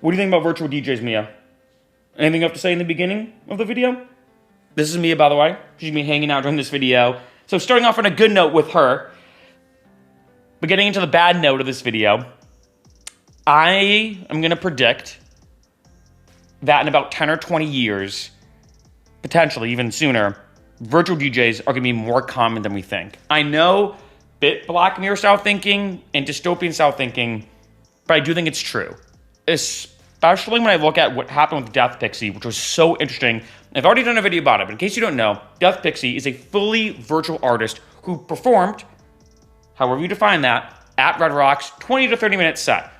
What do you think about virtual DJs, Mia? Anything you have to say in the beginning of the video? This is Mia, by the way. She's going to be hanging out during this video. So starting off on a good note with her, but getting into the bad note of this video, I am going to predict that in about 10 or 20 years, potentially even sooner, virtual DJs are going to be more common than we think. I know bit Black Mirror style thinking and dystopian style thinking, but I do think it's true. Especially when I look at what happened with Death Pixie, which was so interesting. I've already done a video about it, but in case you don't know, Death Pixie is a fully virtual artist who performed, however you define that, at Red Rock's 20 to 30 minute set.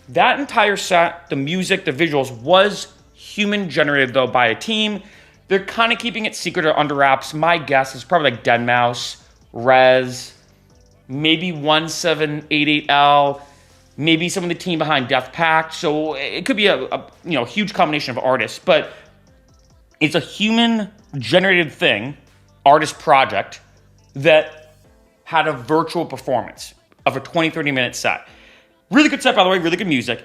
That entire set, the music, the visuals, was human generated though by a team. They're kind of keeping it secret or under wraps. My guess is probably like deadmau5, Rez, maybe 1788L, maybe some of the team behind Death Pact. So it could be a huge combination of artists, but it's a human generated thing, artist project, that had a virtual performance of a 20, 30 minute set. Really good set, by the way, really good music.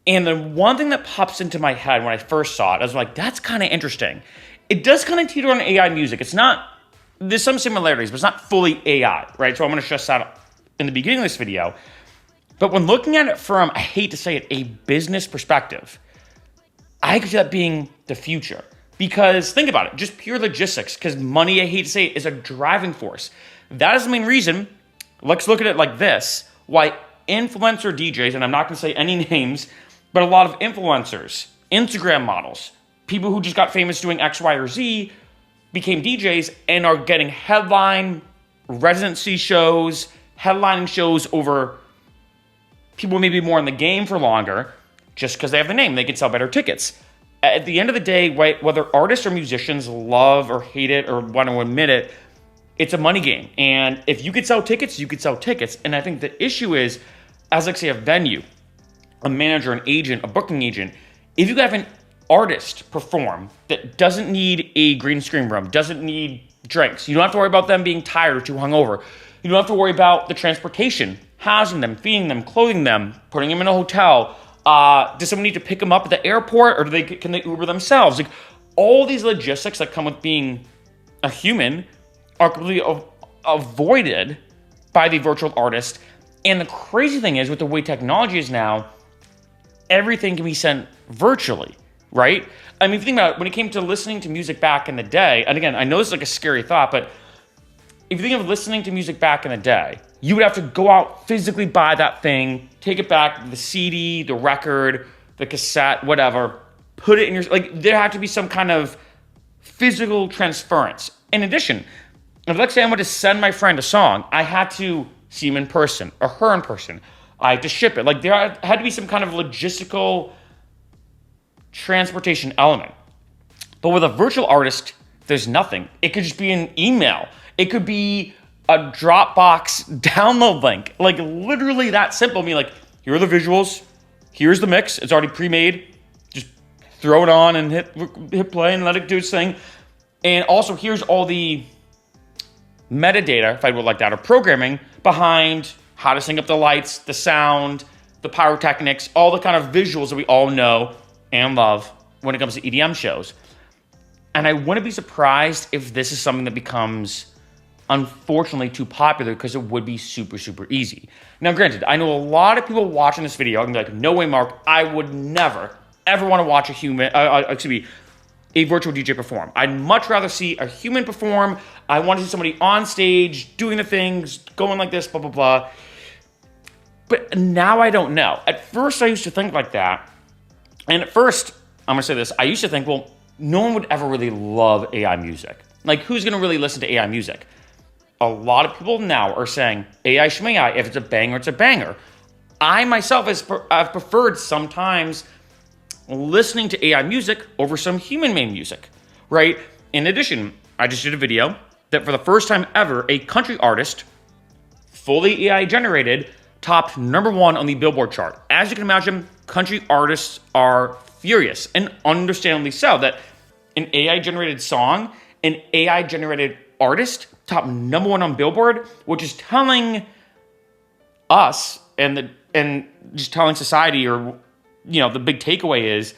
And the one thing that pops into my head when I first saw it, I was like, that's kind of interesting. It does kind of teeter on AI music. There's some similarities, but it's not fully AI, right? So I'm going to stress that in the beginning of this video. But when looking at it from, I hate to say it, a business perspective, I could see that being the future. Because think about it, just pure logistics, because money, I hate to say it, is a driving force. That is the main reason, let's look at it like this, why influencer DJs, and I'm not going to say any names, but a lot of influencers, Instagram models, people who just got famous doing X, Y, or Z, became DJs and are getting headline residency shows, headlining shows over people maybe more in the game for longer, just because they have the name, they can sell better tickets. At the end of the day, whether artists or musicians love or hate it or want to admit it, it's a money game. And if you could sell tickets, you could sell tickets. And I think the issue is, as like say a venue, a manager, an agent, a booking agent, if you have an artist perform that doesn't need a green screen room, doesn't need drinks, you don't have to worry about them being tired or too hungover. You don't have to worry about the transportation, housing them, feeding them, clothing them, putting them in a hotel. Does someone need to pick them up at the airport, or can they Uber themselves? Like all these logistics that come with being a human are completely avoided by the virtual artist. And the crazy thing is, with the way technology is now, everything can be sent virtually, right? I mean, if you think about it, when it came to listening to music back in the day, and again, I know this is like a scary thought, but if you think of listening to music back in the day, you would have to go out, physically buy that thing, take it back, the CD, the record, the cassette, whatever, put it in your, there had to be some kind of physical transference. In addition, if let's say I want to send my friend a song, I had to see him in person or her in person. I had to ship it. There had to be some kind of logistical transportation element. But with a virtual artist, there's nothing. It could just be an email. It could be a Dropbox download link. Literally that simple. I mean, here are the visuals. Here's the mix. It's already pre-made. Just throw it on and hit play and let it do its thing. And also, here's all the metadata, if I would like that, or programming behind how to sync up the lights, the sound, the pyrotechnics, all the kind of visuals that we all know and love when it comes to EDM shows. And I wouldn't be surprised if this is something that becomes, unfortunately, too popular, because it would be super, super easy. Now, granted, I know a lot of people watching this video are going to be like, no way, Mark, I would never, ever want to watch a virtual DJ perform. I'd much rather see a human perform. I want to see somebody on stage doing the things, going like this, blah, blah, blah. But now I don't know. At first, I used to think like that. And at first, I'm going to say this, I used to think, well, no one would ever really love AI music. Who's going to really listen to AI music? A lot of people now are saying, AI shmai, if it's a banger, it's a banger. I myself have preferred sometimes listening to AI music over some human-made music, right? In addition, I just did a video that for the first time ever, a country artist, fully AI generated, topped #1 on the Billboard chart. As you can imagine, country artists are furious, and understandably so, that an AI-generated song, an AI-generated artist topped #1 on Billboard, which is telling us and just telling society or the big takeaway is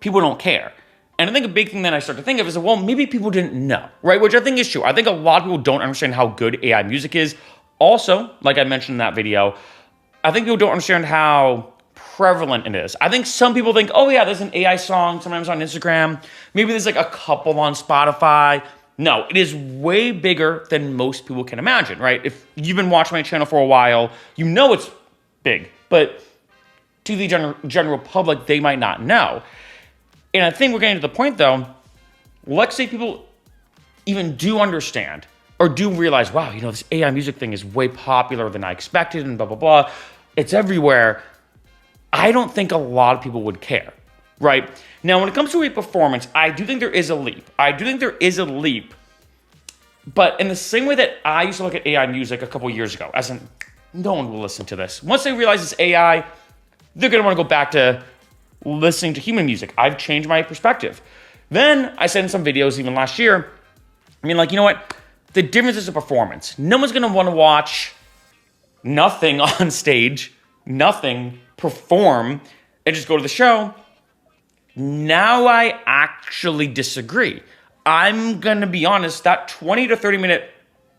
people don't care. And I think a big thing that I start to think of is, well, maybe people didn't know, right? Which I think is true. I think a lot of people don't understand how good AI music is. Also, like I mentioned in that video, I think people don't understand how prevalent it is. I think some people think, oh yeah, there's an AI song sometimes on Instagram. Maybe there's like a couple on Spotify. No, it is way bigger than most people can imagine, right? If you've been watching my channel for a while, you know it's big. But to the general public, they might not know. And I think we're getting to the point, though, let's say people even do understand or do realize, wow, this AI music thing is way popular than I expected and blah, blah, blah. It's everywhere. I don't think a lot of people would care, right? Now, when it comes to a performance, I do think there is a leap. But in the same way that I used to look at AI music a couple years ago, as in, no one will listen to this. Once they realize it's AI, they're going to want to go back to listening to human music. I've changed my perspective. Then I said in some videos even last year, you know what? The difference is a performance. No one's going to want to watch nothing on stage, nothing perform, and just go to the show. Now I actually disagree. I'm going to be honest, that 20 to 30 minute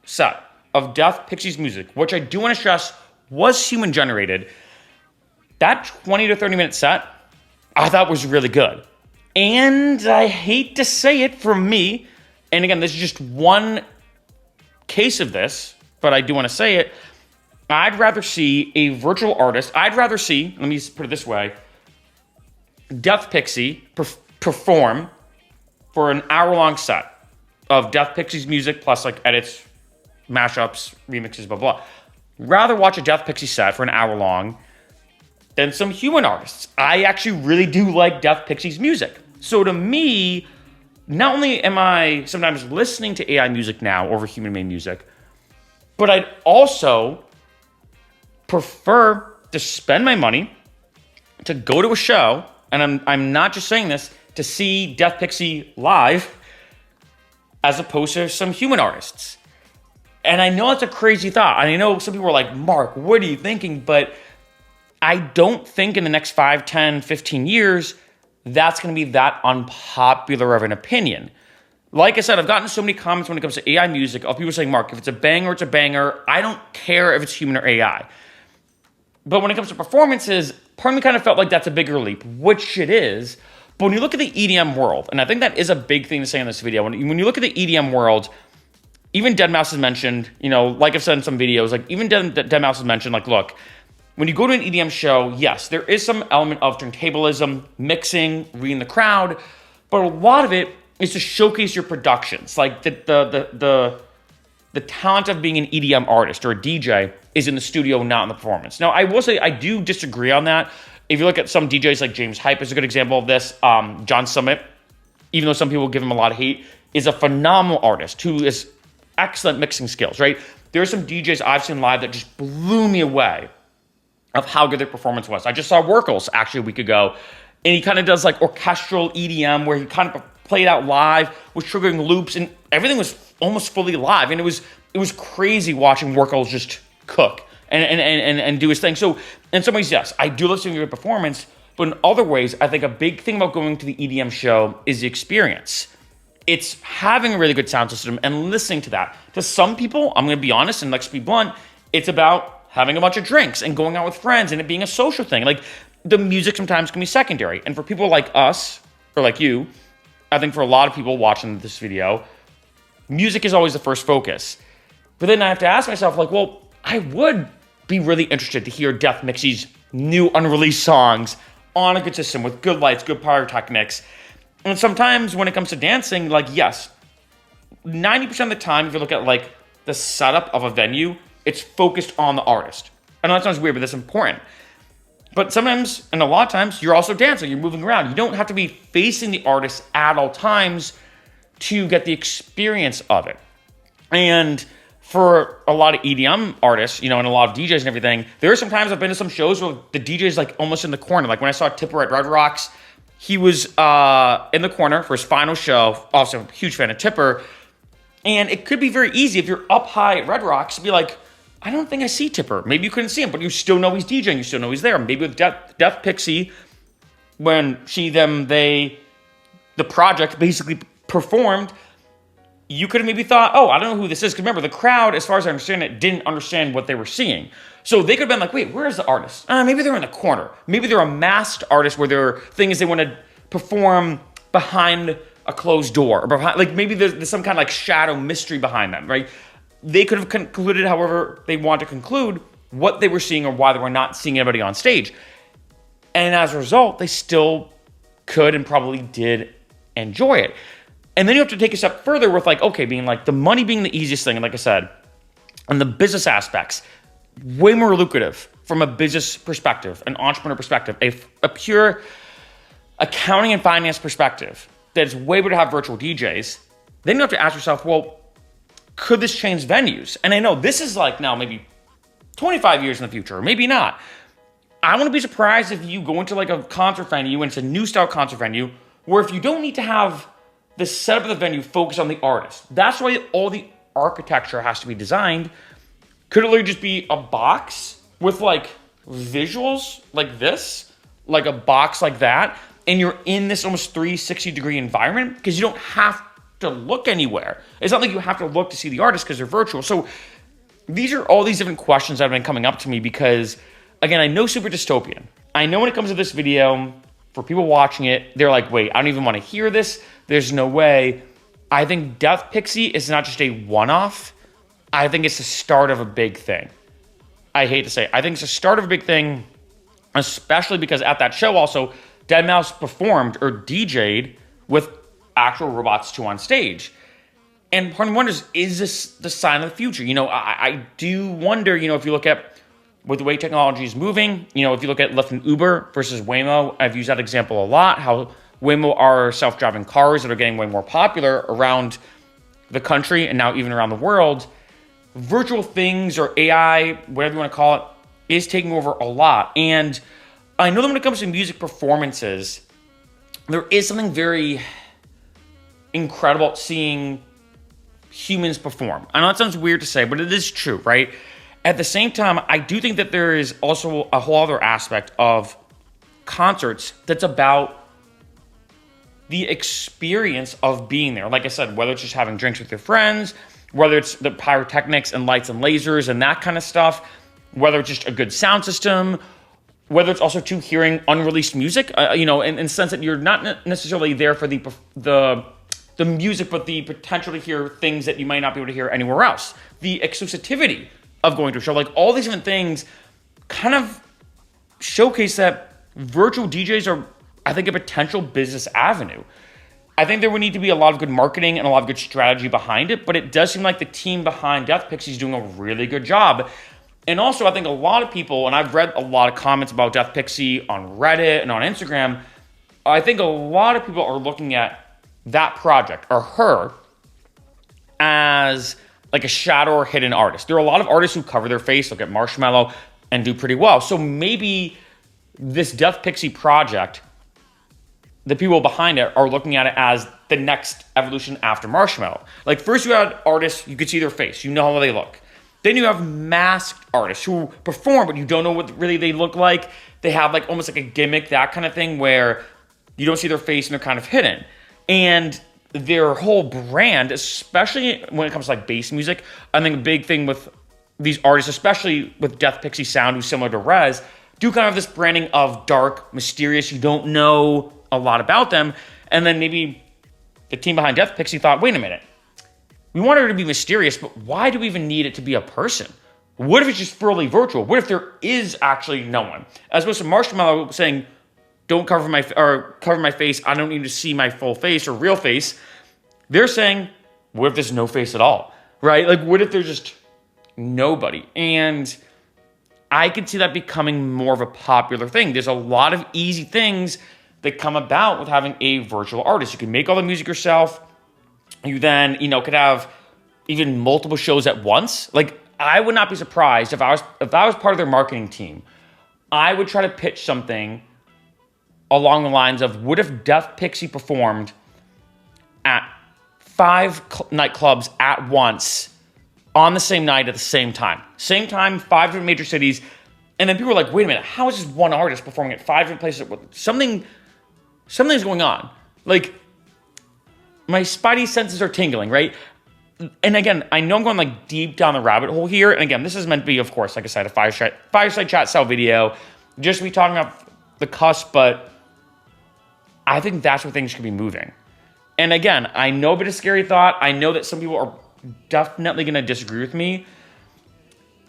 set of Death Pixies music, which I do want to stress was human generated, that 20 to 30 minute set, I thought was really good. And I hate to say it for me, and again, this is just one case of this, but I do want to say it, I'd rather see a virtual artist, let me put it this way, Death Pixie perform for an hour-long set of Death Pixies music plus like edits, mashups, remixes, blah, blah. Rather watch a Death Pixie set for an hour long than some human artists. I actually really do like Death Pixies music. So to me, not only am I sometimes listening to AI music now over human-made music, but I'd also prefer to spend my money to go to a show, and I'm not just saying this, to see Death Pixie live as opposed to some human artists. And I know it's a crazy thought. And I know some people are like, Mark, what are you thinking? But I don't think in the next 5, 10, 15 years, that's going to be that unpopular of an opinion. Like I said, I've gotten so many comments when it comes to AI music of people saying, Mark, if it's a banger, it's a banger. I don't care if it's human or AI. But when it comes to performances, part of me kind of felt like that's a bigger leap, which it is. But when you look at the EDM world, and I think that is a big thing to say in this video, when you look at the EDM world, even Deadmau5 has mentioned, like I've said in some videos, like even Deadmau5 has mentioned, like, look, when you go to an EDM show, yes, there is some element of turntablism, mixing, reading the crowd, but a lot of it is to showcase your productions. Like the talent of being an EDM artist or a DJ is in the studio, not in the performance. Now, I will say I do disagree on that. If you look at some DJs like James Hype is a good example of this. John Summit, even though some people give him a lot of hate, is a phenomenal artist who is excellent mixing skills, right? There are some DJs I've seen live that just blew me away of how good their performance was. I just saw Workles actually a week ago, and he kind of does like orchestral EDM where he kind of played out live with triggering loops, and everything was almost fully live, and it was crazy watching Workles just cook and do his thing. So in some ways, yes, I do love seeing your performance, but in other ways, I think a big thing about going to the EDM show is the experience. It's having a really good sound system and listening to that. To some people, I'm going to be honest and let's be blunt, it's about having a bunch of drinks and going out with friends and it being a social thing. Like the music sometimes can be secondary. And for people like us or like you, I think for a lot of people watching this video, music is always the first focus. But then I have to ask myself, like, well, I would be really interested to hear Death Pixie's new unreleased songs on a good system with good lights, good pyrotechnics. And sometimes when it comes to dancing, like, yes, 90% of the time, if you look at like the setup of a venue, it's focused on the artist. I know that sounds weird, but that's important. But sometimes, and a lot of times, you're also dancing, you're moving around. You don't have to be facing the artist at all times to get the experience of it. And for a lot of EDM artists, and a lot of DJs and everything, there are some times I've been to some shows where the DJ's like almost in the corner. Like when I saw Tipper at Red Rocks, he was in the corner for his final show. Also, a huge fan of Tipper. And it could be very easy if you're up high at Red Rocks to be like, I don't think I see Tipper. Maybe you couldn't see him, but you still know he's DJing. You still know he's there. Maybe with Death Pixie, when the project basically performed, you could have maybe thought, oh, I don't know who this is. Because remember, the crowd, as far as I understand it, didn't understand what they were seeing. So they could have been like, wait, where's the artist? Maybe they're in the corner. Maybe they're a masked artist where their thing is they want to perform behind a closed door. Or behind, like maybe there's some kind of like shadow mystery behind them, right? They could have concluded however they want to conclude what they were seeing or why they were not seeing anybody on stage. And as a result, they still could and probably did enjoy it. And then you have to take a step further with like, okay, being like the money being the easiest thing. And like I said, and the business aspects, way more lucrative from a business perspective, an entrepreneur perspective, a pure accounting and finance perspective, that it's way better to have virtual DJs. Then you have to ask yourself, well, could this change venues? And I know this is like now maybe 25 years in the future, or maybe not. I wouldn't be surprised if you go into like a concert venue and it's a new style concert venue where if you don't need to have the setup of the venue focus on the artist. That's why all the architecture has to be designed. Could it literally just be a box with like visuals like this, like a box like that, and you're in this almost 360-degree environment because you don't have to look anywhere. It's not like you have to look to see the artist because they're virtual. So these are all these different questions that have been coming up to me because, again, I know super dystopian. I know when it comes to this video, for people watching it, they're like, wait, I don't even want to hear this. There's no way. I think Death Pixie is not just a one-off. I think it's the start of a big thing. I hate to say it. I think it's the start of a big thing, especially because at that show also, deadmau5 performed or DJ'd with actual robots too on stage. And part of me wonders, is this the sign of the future? I do wonder, if you look at with the way technology is moving, if you look at Lyft and Uber versus Waymo, I've used that example a lot, how Waymo are self-driving cars that are getting way more popular around the country and now even around the world. Virtual things or AI, whatever you want to call it, is taking over a lot. And I know that when it comes to music performances, there is something very incredible about seeing humans perform. I know that sounds weird to say, but it is true, right? At the same time, I do think that there is also a whole other aspect of concerts that's about the experience of being there. Like I said, whether it's just having drinks with your friends, whether it's the pyrotechnics and lights and lasers and that kind of stuff, whether it's just a good sound system, whether it's also to hearing unreleased music, in the sense that you're not necessarily there for the music, but the potential to hear things that you might not be able to hear anywhere else. The exclusivity of going to a show, like all these different things kind of showcase that virtual DJs are, I think, a potential business avenue. I think there would need to be a lot of good marketing and a lot of good strategy behind it, but it does seem like the team behind Death Pixie is doing a really good job. And also, I think a lot of people, and I've read a lot of comments about Death Pixie on Reddit and on Instagram, I think a lot of people are looking at that project or her as like a shadow or hidden artist. There are a lot of artists who cover their face, look at Marshmello, and do pretty well. So maybe this Death Pixie project, the people behind it are looking at it as the next evolution after Marshmello. Like first you had artists, you could see their face, you know how they look. Then you have masked artists who perform, but you don't know what really they look like. They have like almost like a gimmick, that kind of thing where you don't see their face and they're kind of hidden. And their whole brand, especially when it comes to like bass music, I think a big thing with these artists, especially with Death Pixie sound, who's similar to Rez, do kind of have this branding of dark, mysterious, you don't know a lot about them. And then maybe the team behind Death Pixie thought, wait a minute, we want her to be mysterious, but why do we even need it to be a person? What if it's just fully virtual? What if there is actually no one? As opposed to Marshmello saying, don't cover my face, I don't need to see my full face or real face. They're saying, what if there's no face at all, right? Like, what if there's just nobody? And I could see that becoming more of a popular thing. There's a lot of easy things that come about with having a virtual artist. You can make all the music yourself. You then, could have even multiple shows at once. Like, I would not be surprised if I was part of their marketing team. I would try to pitch something along the lines of, what if Death Pixie performed at 5 nightclubs at once on the same night at the same time. Same time, 5 different major cities. And then people were like, wait a minute, how is this one artist performing at 5 different places? Something's going on. Like, my spidey senses are tingling, right? And again, I know I'm going like deep down the rabbit hole here. And again, this is meant to be, of course, like I said, a fireside chat style video. Just me talking about the cusp, but I think that's where things could be moving. And again, I know a bit of scary thought. I know that some people are definitely going to disagree with me.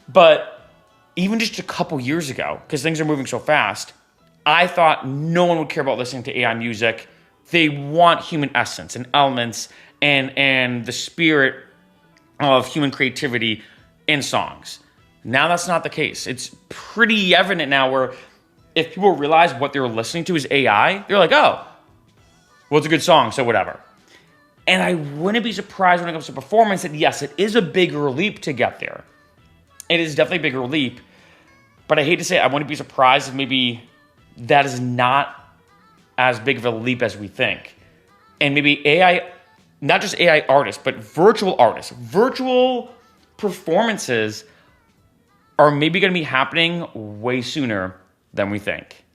But even just a couple years ago, because things are moving so fast, I thought no one would care about listening to AI music. They want human essence and elements and the spirit of human creativity in songs. Now that's not the case. It's pretty evident now where if people realize what they're listening to is AI, they're like, oh, well, it's a good song, so whatever. And I wouldn't be surprised when it comes to performance that, yes, it is a bigger leap to get there. It is definitely a bigger leap. But I hate to say it, I wouldn't be surprised if maybe that is not as big of a leap as we think. And maybe AI, not just AI artists, but virtual artists, virtual performances are maybe going to be happening way sooner than we think.